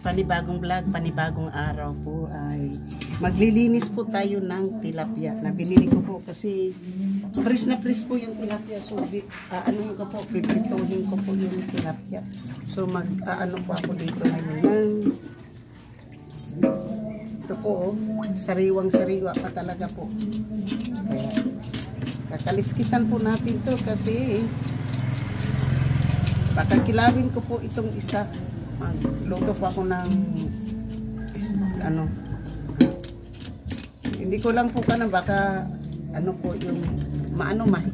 panibagong vlog, panibagong araw po ay maglilinis po tayo ng tilapia na binili ko po kasi fresh na fresh po yung tilapia. So ano ko po, pipituhin ko po yung tilapia. So ano po ako dito ngayon ng ito po, sariwang sariwa pa talaga po. Kaya kakaliskisan po natin to kasi baka kilawin ko po itong isa. Magluto po ako ng ano, hindi ko lang po baka ano po yung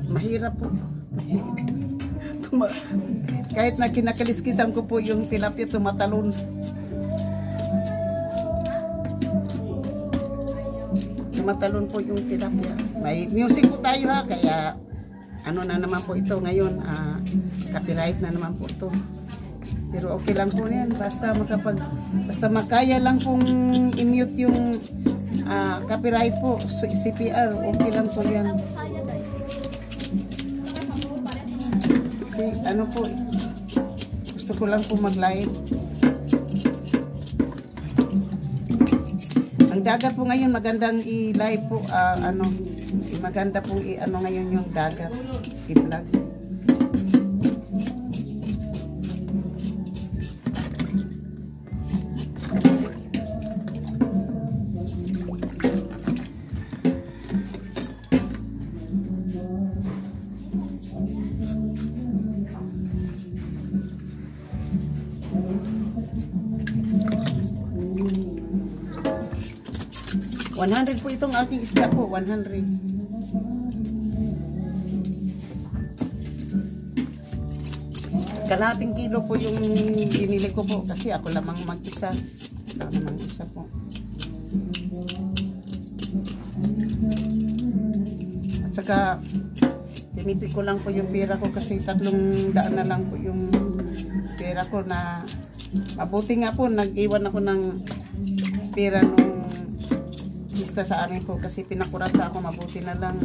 mahirap po. Kahit na kinakaliskisan ko po yung tilapia, tumatalon. Tumatalon po yung tilapia. May music po tayo ha, kaya ano na naman po ito ngayon, copyright na naman po ito. Pero okay lang po yan, basta makaya lang pong i-mute yung copyright po, so, CPR, okay lang po yan. Kasi ano po, gusto ko lang po mag-live. Ang dagat po ngayon, magandang i-live po, maganda po ngayon yung dagat, i-vlog. $100 po itong aking isda po, 100. Kalahating kilo po yung binili ko po kasi ako lamang mag-isa. Ako lamang isa po. At saka tinipid ko lang po yung pera ko kasi 300 na lang po yung pera ko na mabuti nga po nag-iwan ako ng pera nung lista sa amin po kasi pinakuratsa ako, mabuti na lang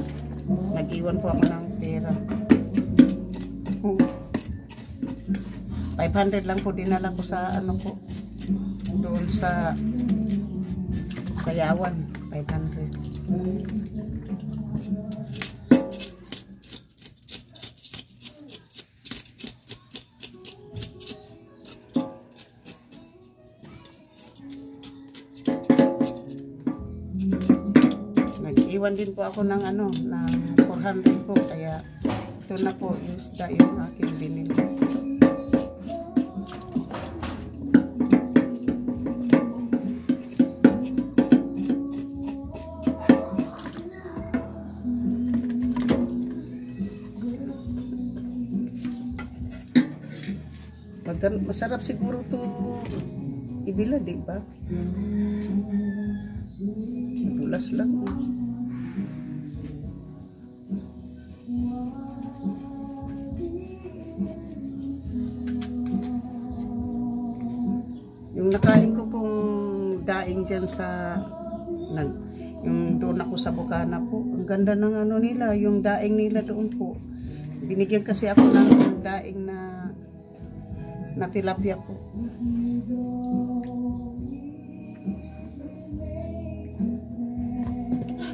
nag-iwan po ako ng pera. 500 lang po dinala ko sa ano po doon sa Sayawan, 500. Nag-iwan din po ako ng ng 400 po, kaya ito na po yung isda yung aking binili. Masarap siguro to ibila, di ba? Madulas lang. Yung nakain ko pong daing dyan sa yung doon ako sa Bukana po, ang ganda ng nila, yung daing nila doon po. Binigyan kasi ako ng daing na tilapia po.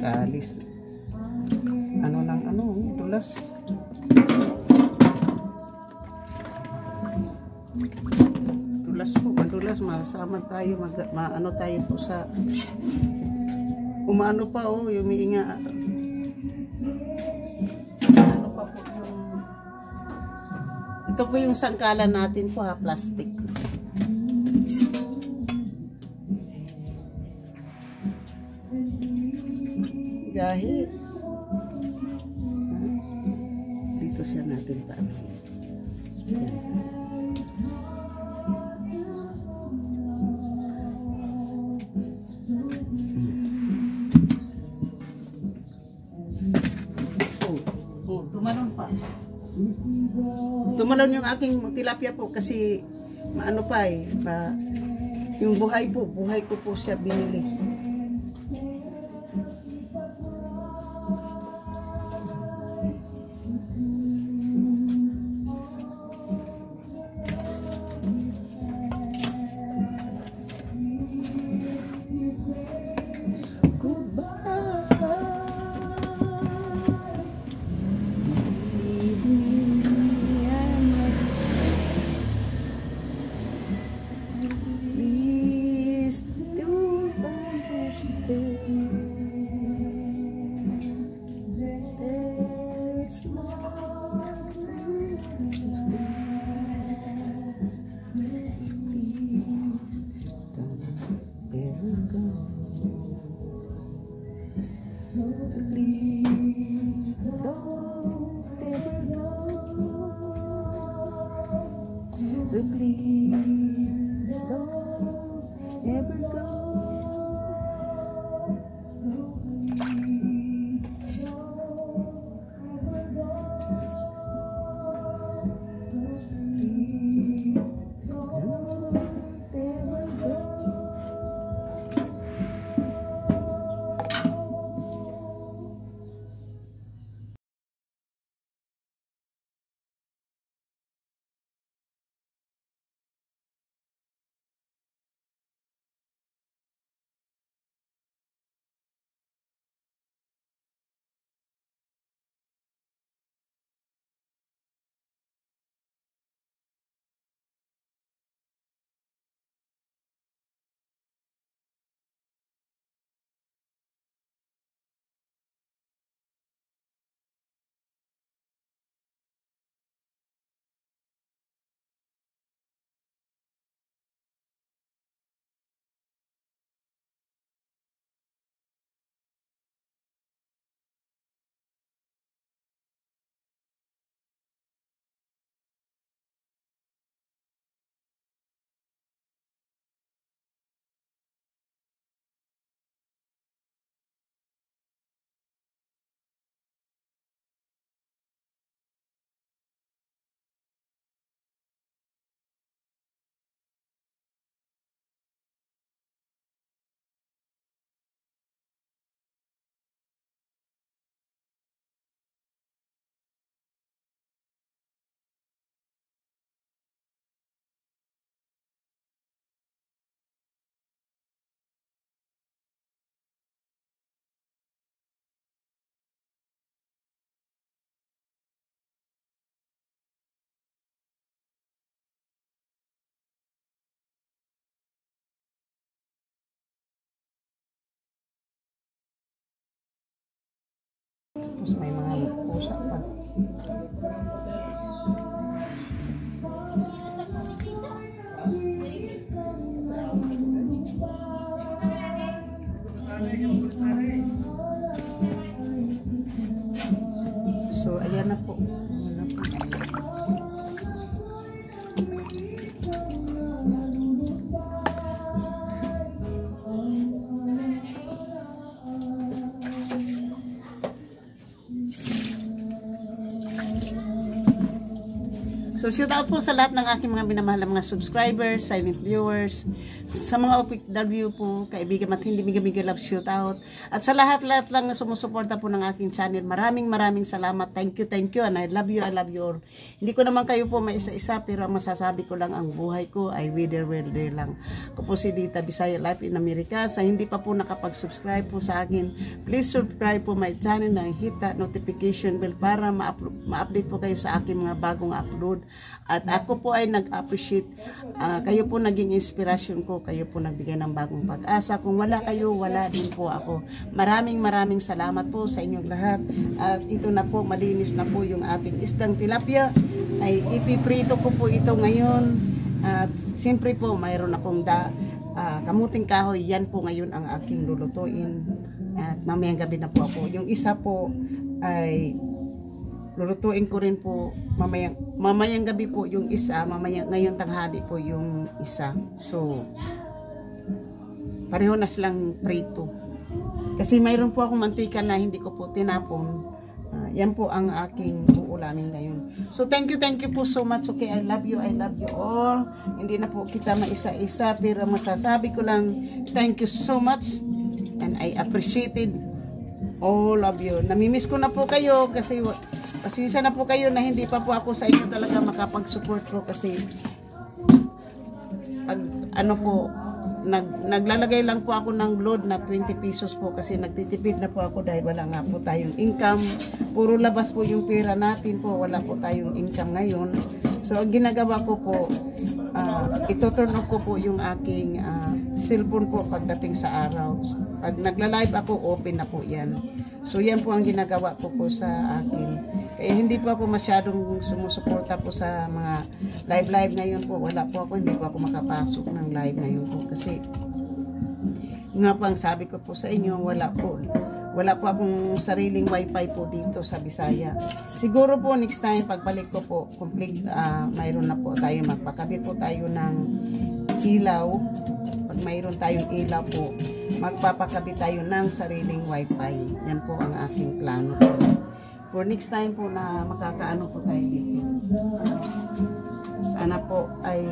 Kalis dulas. Dulas po, madulas, masama tayo, tayo po sa umano pa yung miinga. Ito po yung sangkalan natin po ha, plastic. Gahi. Dito siya natin pa. Tumalon pa. Tumalon yung aking tilapia po kasi yung buhay ko po siya binili. ever go. Tapos may mga pusa pa. So, ayan na po. So, shout out po sa lahat ng aking mga minamahal na mga subscribers, silent viewers, sa mga OFW po, kaibigan at hindi miga-miga love shout out. At sa lahat-lahat lang na sumusuporta po ng aking channel, maraming salamat. Thank you, and I love you all. Hindi ko naman kayo po maisa-isa, pero ang masasabi ko lang, ang buhay ko ay wither lang. Ako po si Dita Bisaya Life in America. Sa hindi pa po nakapag-subscribe po sa akin, please subscribe po my channel na hit that notification bell para ma-update po kayo sa aking mga bagong upload. At ako po ay nag-appreciate, kayo po naging inspirasyon ko, kayo po nagbigay ng bagong pag-asa. Kung wala kayo, wala din po ako. Maraming salamat po sa inyong lahat. At ito na po, malinis na po yung ating isdang tilapia. Ay ipiprito ko po ito ngayon. At siyempre po, mayroon akong kamuting kahoy. Yan po ngayon ang aking lulutuin. At mamayang gabi na po ako. Yung isa po ay lulutuin ko rin po mamayang gabi po yung isa, ngayon tanghali po yung isa. So, pareho na silang prito. Kasi mayroon po akong mantika na hindi ko po tinapon. Yan po ang aking uulamin ngayon. So, thank you po so much. Okay, I love you all. Hindi na po kita maisa-isa, pero masasabi ko lang, thank you so much. And I appreciated all of you. Namimiss ko na po kayo kasi pasensya na po kayo na hindi pa po ako sa inyo talaga makapag-support po kasi pag naglalagay lang po ako ng load na 20 pesos po kasi nagtitipid na po ako dahil wala nga po tayong income. Puro labas po yung pera natin po, wala po tayong income ngayon. So, ang ginagawa ko po, ito-turn off ko po yung aking cellphone po pagdating sa araw. Pag nagla-live ako, open na po yan. So, yan po ang ginagawa ko po sa akin. Kaya hindi po ako masyadong sumusuporta po sa mga live ngayon po. Wala po ako, hindi po ako makapasok ng live ngayon po. Kasi, nga po ang sabi ko po sa inyo, wala po akong sariling wifi po dito sa Bisaya. Siguro po next time pagbalik ko po complete mayroon na po tayo, magpakabit po tayo ng ilaw. Pag mayroon tayong ilaw po, magpapakabit tayo ng sariling wifi. Yan po ang aking plano po. For next time po na makakaano po tayo dito. Sana po ay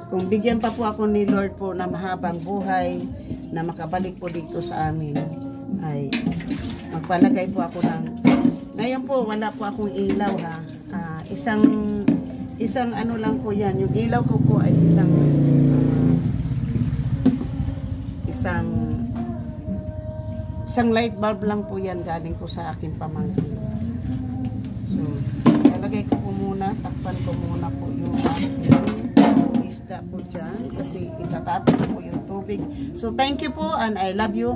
kung bigyan pa po ako ni Lord po na mahabang buhay na makabalik po dito sa amin, ay magpalagay po ako ng ngayon po wala po akong ilaw ha. Isang ano lang po yan. Yung ilaw ko po ay isang light bulb lang po yan galing po sa aking pamangkin. So, lalagay ko po muna, takpan ko muna po yung isda po dyan kasi itatapon po yung tubig. So, thank you po and I love you.